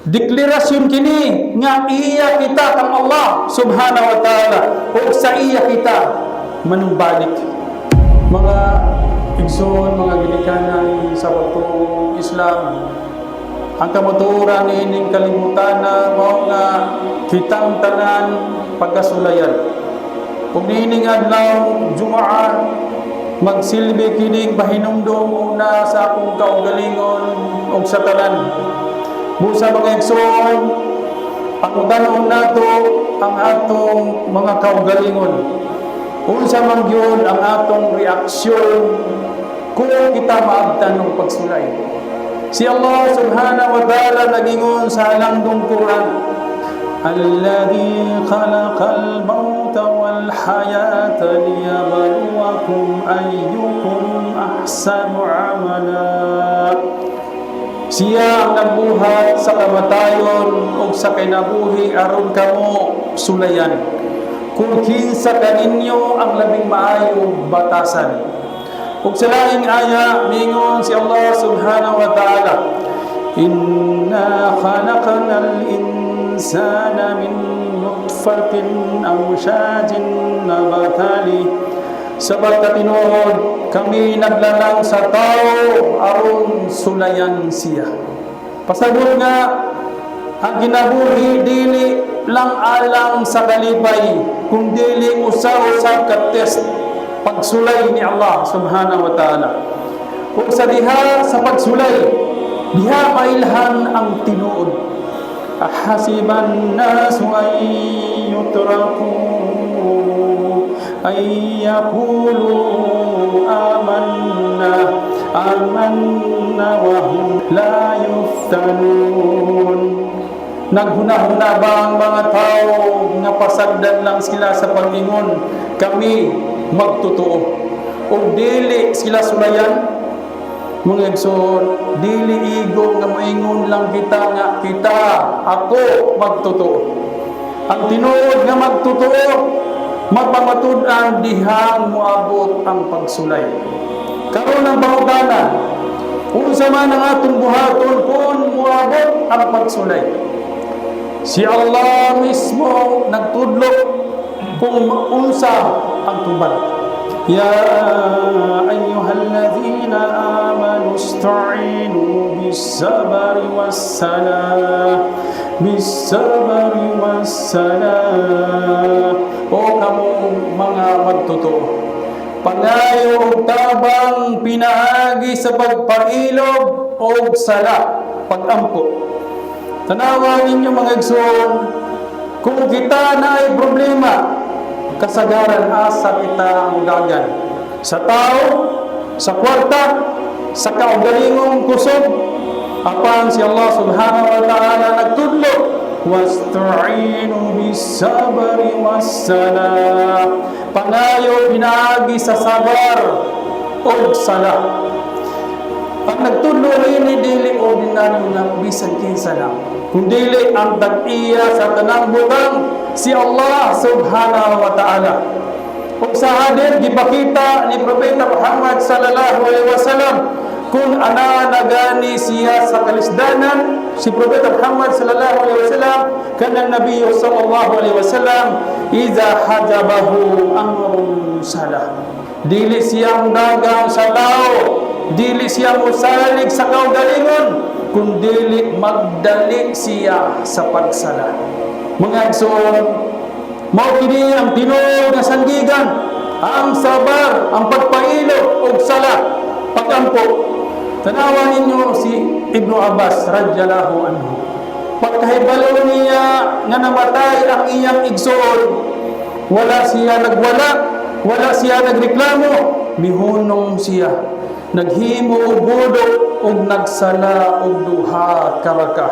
Deklarasyon kini nga iya kita kang Allah subhanahu wa ta'ala o sa iya kita manumbalik. Mga igsoon, mga ginikanan sa watong Islam, ang kamuturan ining kalibutan na mao nga kitang tanan pagkasulayan. Kung niining adlaw Jumaa, magsilbi kining pahinumdom una sa akong kaugalingon o sa tanan. Busa mga igsoon, pangutanon nato ang atong mga kaugalingon. Unsa man gyud ang atong reaksyon kung kita maabtan ng pagsulay. Si Allah subhanahu wa ta'ala nagingon sa halangdong Quran, Alladhi khalaqal mauta wal hayata liyabluwakum ayyukum ahsanu amala. Siya ang nagbuhat sa kamatayon o sa kinabuhi aron kamo sulayan. Kung kinsa kaninyo ang labing maayong batasan. Ug sa laing aya mingon si Allah subhanahu wa ta'ala, Inna khalaqnal insana min nutfatin amshajin nabatali. Sabag katinuod, kami naglalang sa tao aron sulayan siya. Pasagol nga, ang kinabuhi dili lang alang sa kalipay, kung dili usa-usab ka test pagsulay ni Allah subhanahu wa ta'ala. Kung sa diha sa pagsulay, diha mailhan ang tinuod. Ahasiban nasu ay yutraku ay yaqulu amanna wa hum la yuftanun. Naghuna-huna ba ang mga tao nga pasagdan lang sila sa pag-ingon kami magtotoo o dili sila sulayan? Mga igsoon, dili igo nga moingon lang kita nga kita ako magtotoo. Ang tinuod nga magtotoo, magpamatud-an dihang moabot ang pagsulay. Karon ang pangutanan, unsa man ang atong buhaton kung moabot ang pagsulay. Si Allah mismo nagtudlo kung unsa ang tubal. Ya ayyuhalladzina amanu ista'inu bis-sabri was-salah. Bis-sabri was-salah. O kamong mga magtotoo, pangayo og tabang pinaagi sa pagpailog o sala, pagampo. Tanawan ninyo mga igsoon, kung kita na ay problema, kasagaran asa kita ang dagan. Sa tao, sa kwarta, sa kaugalingong kusog, apan si Allah subhanahu wa ta'ala nagtudlo, wasta'inu bis-sabri was-salah. Pangayo pinaagi sa sabar o sala. Pag nagtudlo ini dili ordinaryo nga bisan kinsa lang, kundili ang tag-iya sa tanang butang si Allah subhanahu wa ta'ala. Kung sa hadith gipakita ni Propeta Muhammad sallallahu alaihi wasallam kung ana nagani siya sa kalisdanan, si Propeta Muhammad sallallahu alaihi wasallam kanang Nabi sallallahu alaihi wasallam iza hajabahu amrun salah. Dili siya dagang sa tao, dili siya musalig sa kaugalingon, kung dili magdali siya sa pagsala. Mga igsoon, mao kini ang tinuod nga sandigan, ang sabar, ang pagpailo og sala, pagampo. Tanawan ninyo si Ibnu Abbas radhiyallahu anhu. Pagkahibalo niya nga namatay ang iyang igsoon, wala siya nagwala, wala siya nagreklamo, mihunong siya. Naghimo og budok og nagsala og duha ka raka.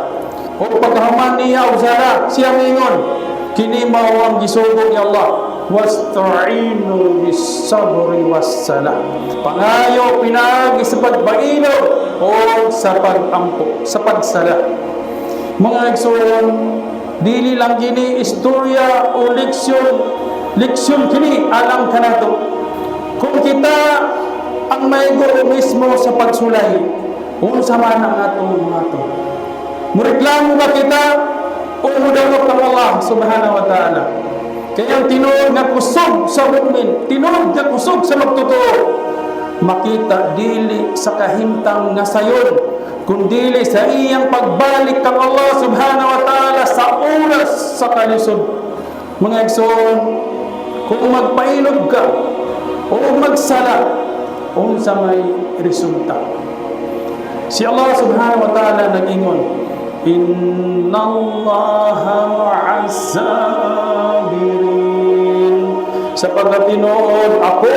O pagkahuman niya og sala, siya mingon, kini mao ang gisugo ni Allah, wasta'inu bis-sabri was-salah. Pangayo pinaagi sa pagbailo o sa pagampo, sa pagsala. Mga igsoon, dili lang kini istorya o leksyon kini alam kanato. Kung kita ang maigo mismo sa pagsulay, unsa man ang atong Mureklamo ba kita o mudawat ng Allah subhanahu wa ta'ala? Kaya tinuod nga kusog sa mu'min, tinuod nga kusog sa magtotoo, makita dili sa kahimtang nga sayon, kundili sa iyang pagbalik kang Allah subhanahu wa ta'ala sa oras sa kalisod. Mga igsoon, kung magpailog ka o magsala, unsa may resulta. Si Allah subhanahu wa ta'ala nag-ingon, Inna Allaha ma'as sabirin. Sa pagkatinood, ako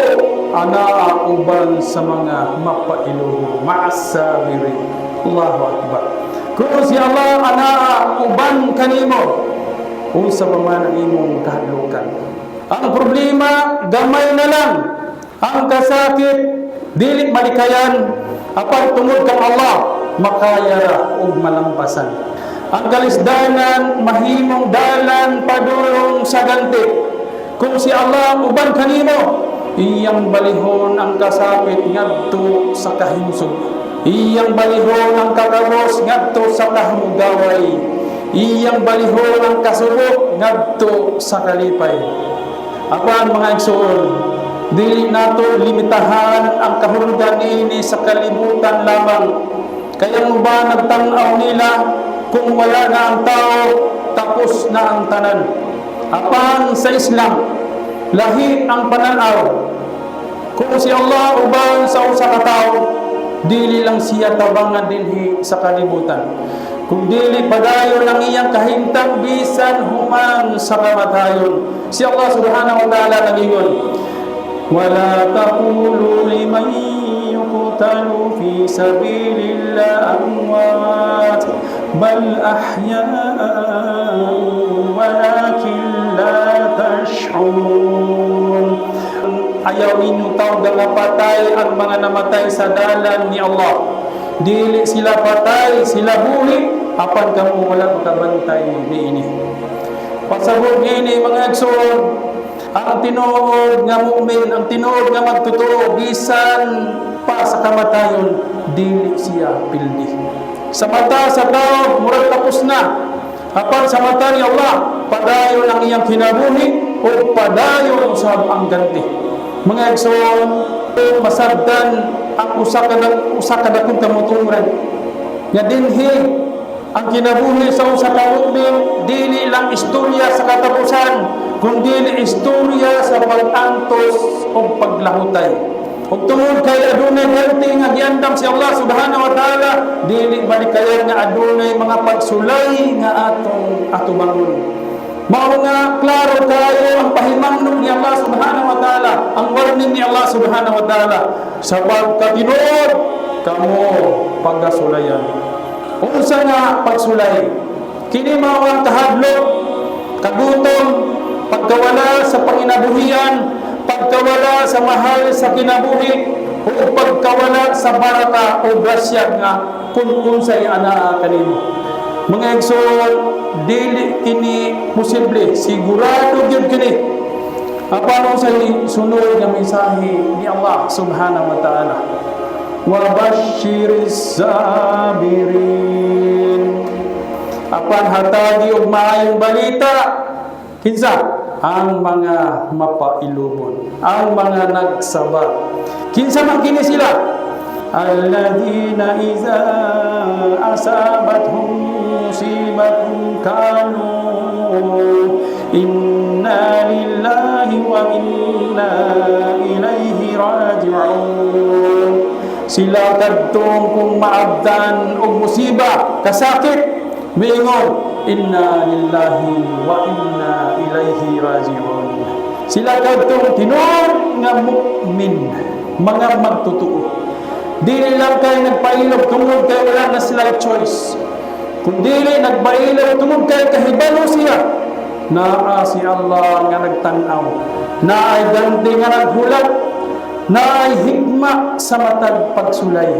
ana uban sa mga mapailog, ma'as sabirin. Allahu Akbar. Kung si Allah ana uban kanimo, unsa pa man ang imong kahadlukan. Ang problema, gamay na lang. Ang kasakit, dili malikayan. Apan tungod kang Allah, makayara ug malampasan. Ang kalisdanan, mahimong dalan padulong sa ganti. Kung si Allah uban kanimo, iyang balihon ang kasakit ngadto sa kahimsog. Iyang balihon ang kakabos ngadto sa kahumugaway. Iyang balihon ang kasubok ngadto sa kalipay. Apan mga igsoon, dili nato limitahan ang kahulugan ini sa kalibutan lamang. Kaya mo ba nagtanaw nila kung wala na ang tao, tapos na ang tanan? Apan sa Islam, lahi ang pananaw. Kung si Allah uban sa usa ka tawo, dili lang siya tabangan dinhi sa kalibutan. Kung dili padayon ang iyang kahimtang bisan human sa kamatayon. Si Allah subhanahu wa ta'ala nagingon, وَلَا تَقُولُوا لِمَنْ يُقْتَلُ فِي سَبِيلِ اللَّهِ أَمْوَاتٌ بَلْ أَحْيَاءٌ وَلَكِنْ لَا تَشْعُرُونَ. Ayaw ninyong tawag nga patay ang mga namatay sa dalan ni Allah. Dili sila patay, sila buhi, apan kamo wala makabantay niini. Pasabot niini mga igsoon, ang tinuod nga mu'min, ang tinuod nga magtotoo, bisan pa sa kamatayon, dili siya pildi. Sa mata sa tao, murag tapos na. Apan sa mata ni Allah, padayon ang iyang kinabuhi o padayon usab ang ganti. Mga igsoon, masabdan ang usa ka dakong kamutungan. Nga dinhi ang kinabuhi sa usa ka mu'min, dili lang istorya sa katapusan, kundi istorya sa pag-antos o paglahutay. Ug tungod kay adunay ganti nga giandam si Allah subhanahu wa ta'ala, dili balikayan nga adunay mga pagsulay nga atong atubangon. Mao nga klaro kayo ang pahimangnog ni Allah subhanahu wa ta'ala, ang warning ni Allah subhanahu wa ta'ala, sa pagkatinuod kamo pagasulayan. Unsa nga pagsulay? Kini mao ang kahadlok, kagutom, pagkawala sa panginabuhian, pagkawala sa mahal sa kinabuhi, o pagkawala sa baraka o grasya nga kung unsay anaa kanimo. Mga igsoon, dili kini posible, sigurado gyud kini. Apan sa sunod nga mensahe ni Allah subhanahu wa ta'ala, wa basyiris sabirin. Apan hatagi og maayong balita kinsa ang mga mapailubon, ang mga nagsabar. Kinsa man kini sila? Alladhina iza asabathum musibatun kanu inna lillahi wa inna ilaihi raji'un. Sila kadtong kung maabdan og musiba, kasakit, miingon, inna lillahi wa inna ilaihi raji'un. Sila kadtong tinuod nga mu'min, mga magtotoo. Dili lang kay nagpailog tungod kay wala na sila choice. Kung dili nagpailog tungod kay kahibalo siya, naa si Allah nga nagtanaw, naay ganti nga naghulat, naay hikma sa matag pagsulay.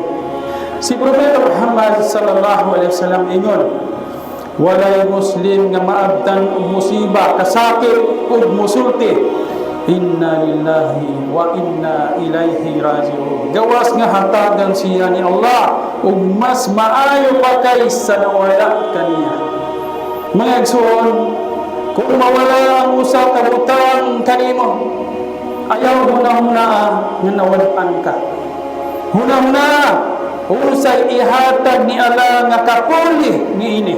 Si Propeta Muhammad sallallahu alaihi wasallam ingon, walay Muslim nga maabtan og musiba, kasakit ug musulti, inna lillahi wa inna ilaihi raji'un. Gawas nga hatagan siya ni Allah ug mas maayo pa kaysa nawala kaniya. Mga igsoon, kung mawala ang usa ka butang kanimo, ayaw huna-huna nga nawalan ka. Huna-huna usay ihatag ni Allah nga kapuli niini.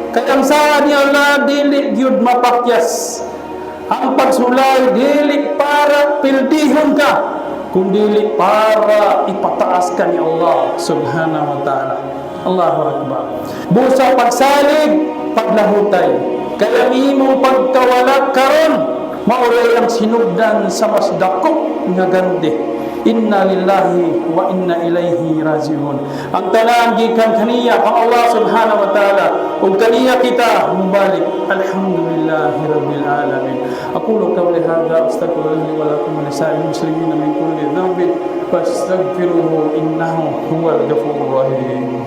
Kaya ang saan ni Allah dili gyud mapakyas. Ang pagsulay dili para pildihon ka, kundi para ipataas ka ni Allah subhanahu wa ta'ala. Allahu Akbar. Busa pagsalig, paglahutay. Kaya imong pagkawala karon, mauray ang sinugdan sa mas dako nga gandi. Inna lillahi wa inna ilayhi raji'un. Ang tanan gikan kaniya kang Allah subhanahu wa ta'ala, ug kaniya kita mubalik. Alhamdulillahi rabbil alamin. Aqulu qawli hadha astaghfirullaha li wa lakum wa lisa'il muslimina min kulli dhanbin fastaghfiruhu innahu huwal ghafurur rahim.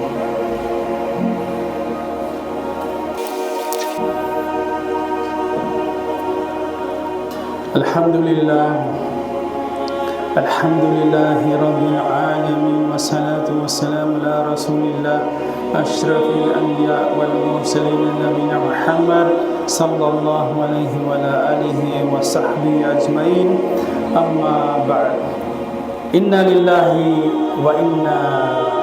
Alhamdulillah. Alhamdulillahi rabbil alamin wassalatu wassalamu ala rasulillah asyrafil anbiya wal mursalin nabiyina Muhammad sallallahu alaihi wa ala alihi wa sahbihi ajmain. Amma ba'd. Inna lillahi wa inna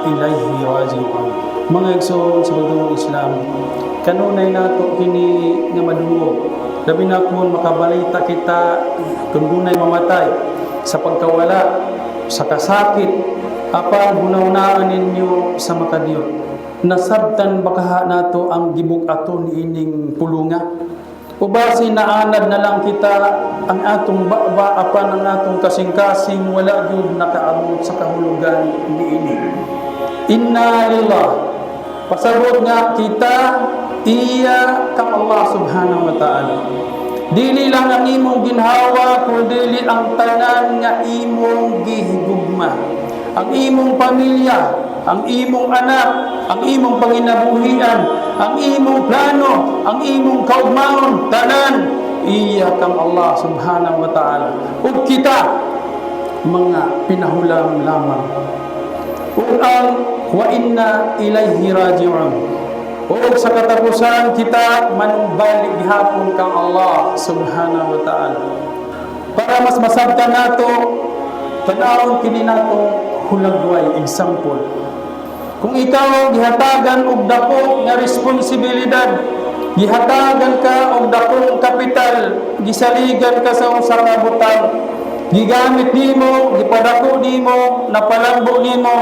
ilaihi raji'un. Mga igsoon sa bagong Islam, kanunay nato kini nga madungog. Labi na kung makabalita kita kung dunay mamatay sa pagkawala, sa kasakit, apan hunahunaan ninyo sa makadiyot. Nasabtan baka nato ang gibug ato ni ining pulunga. Ubasi naanad na lang kita ang atong baba apan ang atong kasing-kasing wala gyud nakaabot sa kahulugan niini. Inna lillahi. Pasabot nga kita iya kang Allah subhanahu wa ta'ala. Dili lang ang imong ginhawa, kundi ang tanan nga imong gihigugma. Ang imong pamilya, ang imong anak, ang imong panginabuhian, ang imong plano, ang imong kaugmaon, tanan, iya kang Allah subhanahu wa ta'ala. Ug kita, mga pinahulam lamang. Ug ang wa inna ilayhi raji'un. O sa katapusan kita manumbalik gihapon kang Allah subhanahu wa ta'ala. Para mas masabtan nato, tanawon kini nato hulagway example. Kung ikaw gihatagan og dako nga responsibilidad, gihatagan ka og dakong kapital, gisaligan ka sa usa ka butang, gigamit nimo, gipadako nimo, napalambo nimo,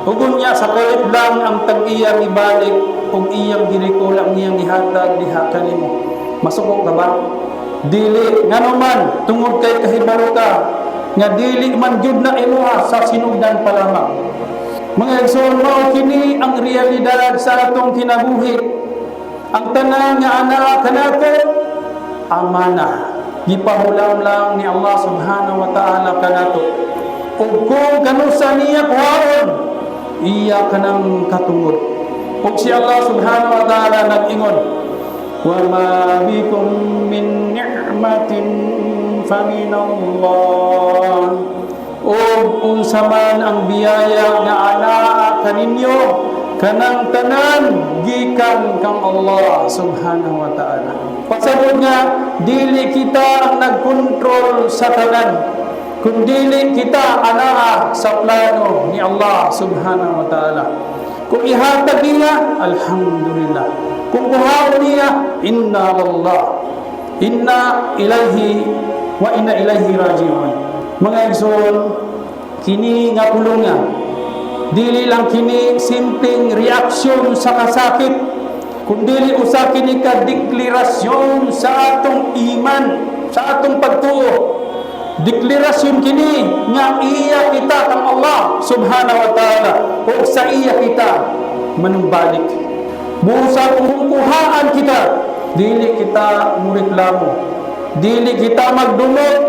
ugon niya sa kalit lang ang tag-iyang ibalik ug iyang girikol ang iyang ihatag diha kanimo. Masuko ka ba? Dili ngano man tungod kay kahibalo ka nga dili man gyud na imuha sa sinugdan pa lamang. Mga igsoon, mao kini ang realidad sa atong kinabuhi. Ang tanan nga anak kanato amana. Gipahulam lang ni Allah subhanahu wa ta'ala kanato. Ug kung kanusa niya kuhaon, iya kanang katungod. Ug si Allah subhanahu wa ta'ala nag-ingon, wa ma bikum min ni'matin fa min Allah. Ug unsa man ang biyaya nga anaa kaninyo, kanang tanan gikan kang Allah subhanahu wa ta'ala. Pasabot nga dili kita ang nagkontrol sa tanan, kundi kita anaa sa plano ni Allah subhanahu wa ta'ala. Kung ihatag niya, alhamdulillah. Kung kuhaon niya, inna lillah. Inna ilayhi wa inna ilayhi raji'un. Mga igsoon, kini nga pulunga, dili lang kini simpleng reaksyon sa kasakit, kundi usa kini ka deklarasyon sa atong iman, sa atong pagtuo. Deklarasyon kini nga iya kita kang Allah subhanahu wa ta'ala o sa iya kita manumbalik. Busa kung kuhaan kita, dili kita mureklamo, dili kita magdumot,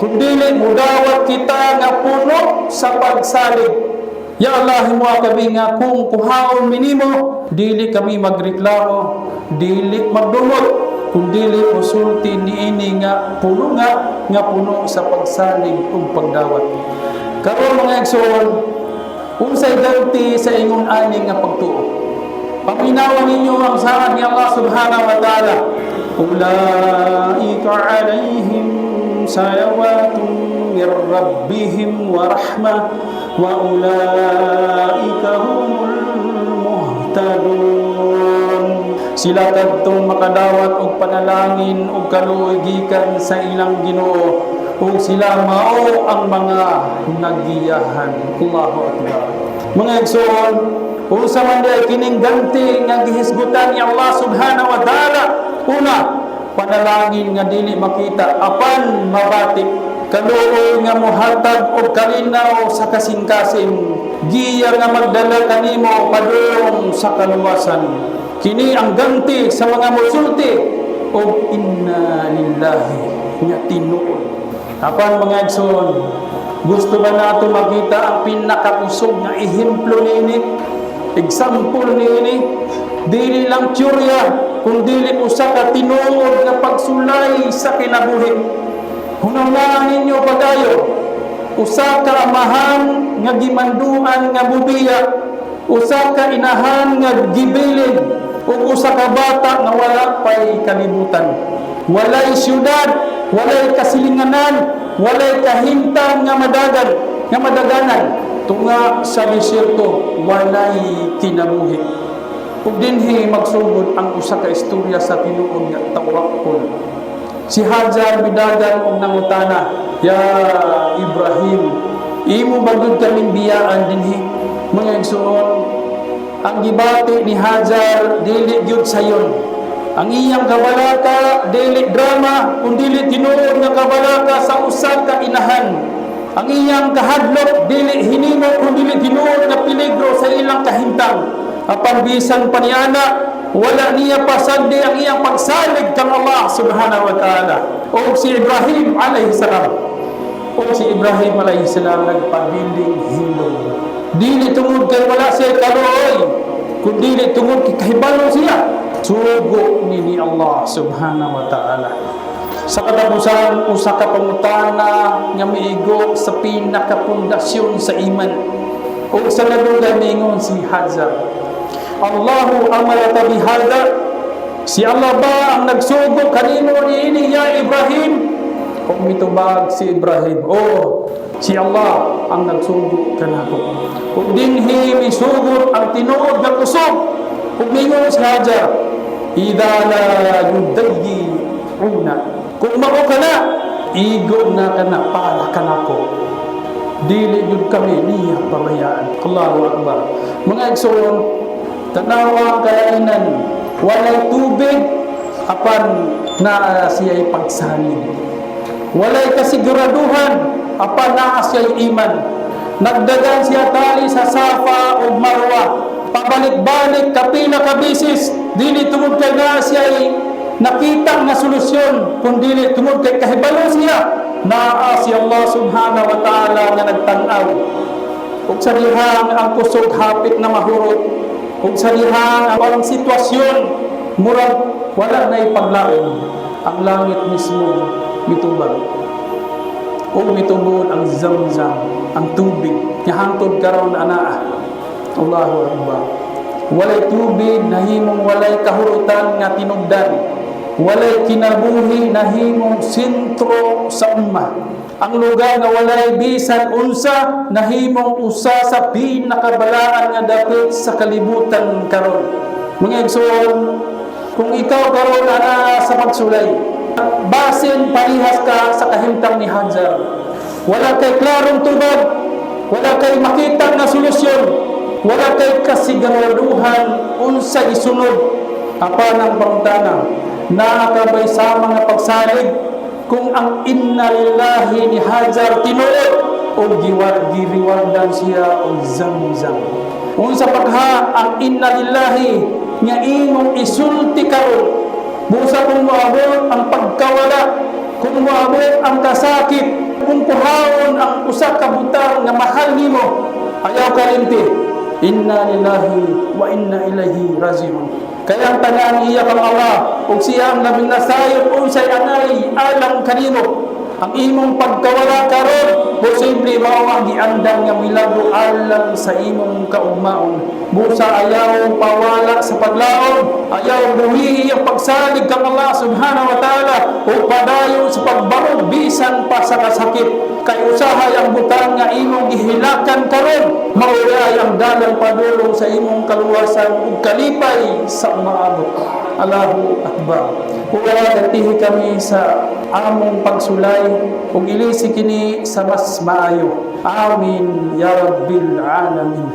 kundi mudawat kita nga puno sa pagsalig. Ya Allah, himo kami nga kung kuhaon minimo, dili kami magreklamo, dili magdumot, kundi usulti niini nga puno sa pagsalig ug pagdawat. Karon mga igsoon, unsay ganti sa ingon ani nga pagtuo. Paminawan ninyo ang saad ni Allah subhanahu wa ta'ala. Ulaika alayhim salawatun min rabbihim wa rahmah wa ulaika humul muhtadun. Sila kadtong makadawat og panalangin og kaluoy gikan sa ilang Ginoo, ug sila mao ang mga nagiyahan. Allahu akbar. Mga igsoon, usa man day kining ganti nga gihisgutan ni Allah subhanahu wa ta'ala. Una, panalangin nga dili makita apan mabatik, kaluoy nga mohatag og kalinaw sa kasing-kasing, giya nga magdala kanimo padulong sa kaluwasan. Kini ang ganti sa mga musulti og inna lillahi nga tinuod. Apan mga igsoon, gusto ba nato makita ang pinakakusog nga ehemplo niini? Example niini, dili lang teorya, kundi usa ka tinuod nga pagsulay sa kinabuhi. Hunahunaan ninyo padayo, usa ka amahan nga gimanduan nga bubiya, usa ka inahan nga gibilin, ug usa ka bata nga wala pay kalibutan. Walay syudad, walay kasilinganan, walay kahintang nga madaganan, tunga sa desierto, walay kinabuhi. Ug dinhi magsugod ang usa ka istorya sa tinuod nga tawakkul. Si Hajar bidagan og nangutana, "Ya Ibrahim, imo bagud kaming biyaan dinhi?" Mga igsoon, ang gibati ni Hajar dili gyud sayon. Ang iyang kabalaka dili drama, kundi tinuod nga kabalaka sa usa ka inahan. Ang iyang kahadlok dili hinimo, kundi tinuod nga peligro sa ilang kahimtang. Apan bisan pa niana, wala niya pasagdi ang iyang pagsalig kang Allah subhanahu wa ta'ala. O si Ibrahim alayhi salam, nagpabiling hilong. Dili tungod kay wala siya kaluoy, kundi tungod kay kahibalo siya. Sugo ni Allah subhanahu wa ta'ala. Sa katapusan, usa ka pangutana nga miigo sa pinakapundasyon sa iman. O sa nadugay mingon si Hajar, Allahu amarata bihada. Si Allah ba ang nagsugo kanino niini ya Ibrahim? Kung mitubag si Ibrahim, si Allah ang nagsugo kanako. Kung dinhi misugot ang tinuod nga kusog, kung mingon si Hajar, idha la yudayyi'una. Kung mao ka na, igo na ka na, pala ka na ko. Dili yun kami niya pabayaan. Allahu Akbar. Mga igsoon, tanawa kalainan, walay tubig, apan na siya'y pagsalig. Walay kasiguraduhan, apan na siya'y iman. Nagdagan siya tali sa Safa o Marwa, pabalik-balik kapila kabisis, dili tungod kay na siya'y nakita nga solusyon, kundi tungod kay kahibalo siya na si Allah subhanahu wa ta'ala nga nagtanaw. Ug sa dihang ang kusog hapit na mahurot, ug sa dihang ang sitwasyon murag wala na ipaglaom, ang langit mismo mitubag. Ug mitubod ang Zamzam, ang tubig nga hangtod karon anaa. Allahu Akbar. Walay tubig na himong walay kahurutan nga tinugdan. Walay kinabuhi na himong sentro sa umma. Ang lugar nga walay bisan unsa na himong usa sa pinakabalaan nga dapit sa kalibutan karon. Mga igsoon, kung ikaw karon ana sa pagsulay, basin parihas ka sa kahimtang ni Hajar. Wala kay klarong tubag, wala kay makita nga solusyon, wala kay kasiguraduhan unsa isunod. Apan ang pangutana, nakakabay sa mga pagsalig kung ang inna lillahi ni Hajar tinuod o giriwardan siya o Zamzam. Unsa pagha ang inna lillahi nga imong isulti karon, busa kung moabot ang pagkawala, kung moabot ang kasakit, kung puhawon ang usa ka butang nga mahal nimo, ayaw kalimti. Inna lillahi wa inna ilaihi raji'un. Kaya ang tanan iya kang Allah ug siya ang labing nasayon unsay anay alang kanimo. ang imong pagkawala karon posible mao ang giandang nga milagro alang sa imong kaugmaon. Busa ayaw pawala sa paglaom, ayaw buhi ang pagsalig kang Allah subhanahu wa ta'ala o padayon sa pagbarog bisan pa sa kasakit. Kay usahay ang butang nga imong gihilakan karon, mauray ang dalang padulong sa imong kaluwasan ug kalipay sa maabot. Allahu Akbar. Uwa gatihi kami sa among pagsulay ug ilisi kini sa mas maayo. Amin ya rabbil alamin.